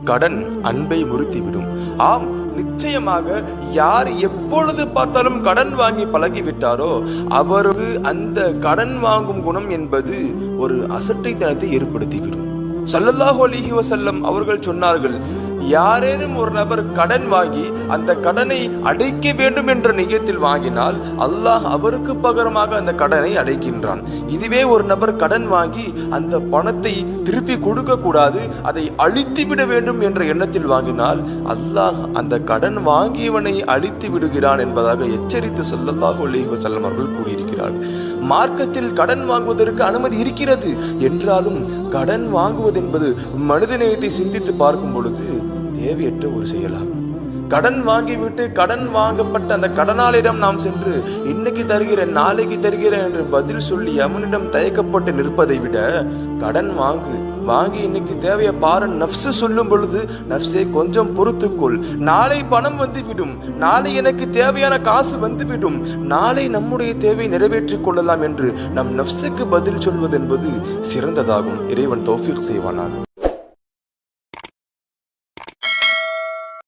கடன் அன்பை முறித்துவிடும். ஆம், நிச்சயமாக யார் எப்பொழுது பார்த்தாலும் கடன் வாங்கி பழகிவிட்டாரோ அவருக்கு அந்த கடன் வாங்கும் குணம் என்பது ஒரு அசட்டைத்தனத்தை ஏற்படுத்திவிடும். ஸல்லல்லாஹு அலைஹி வஸல்லம் அவர்கள் சொன்னார்கள், யாரேனும் ஒரு நபர் கடன் வாங்கி அந்த கடனை அடைக்க வேண்டும் என்ற நியத்தில் வாங்கினால் அல்லாஹ் அவருக்கு பகரமாக அந்த கடனை அடைக்கின்றான். இதுவே ஒரு நபர் கடன் வாங்கி அந்த பணத்தை திருப்பி கொடுக்க கூடாது, அதை அழித்து விட வேண்டும் என்ற எண்ணத்தில் வாங்கினால் அல்லாஹ் அந்த கடன் வாங்கியவனை அழித்து விடுகிறான் என்பதாக எச்சரித்து ஸல்லல்லாஹு அலைஹி வஸல்லம் அவர்கள் கூறியிருக்கிறார்கள். மார்க்கத்தில் கடன் வாங்குவதற்கு அனுமதி இருக்கிறது என்றாலும் கடன் வாங்குவது என்பது மனிதநேயத்தை சிந்தித்து பார்க்கும் பொழுது தேவையற்ற ஒரு செயலாகும். கடன் வாங்கிவிட்டு கடன் வாங்கப்பட்ட அந்த கடனாளிடம் நாம் சென்று இன்னைக்கு தருகிறேன் நாளைக்கு தருகிறேன் என்று பதில் சொல்லி அவனிடம் தயக்கப்பட்டு நிற்பதை விட கடன் வாங்கி இன்னைக்கு தேவைய பாரு நஃப்ஸு சொல்லும் பொழுது, நஃப்ஸே கொஞ்சம் பொறுத்துக்கொள், நாளை பணம் வந்துவிடும், நாளை எனக்கு தேவையான காசு வந்துவிடும், நாளை நம்முடைய தேவை நிறைவேற்றிக் கொள்ளலாம் என்று நம் நஃப்ஸுக்கு பதில் சொல்வது என்பது சிறந்ததாகும். இறைவன் தௌஃபீக் செய்வானாக.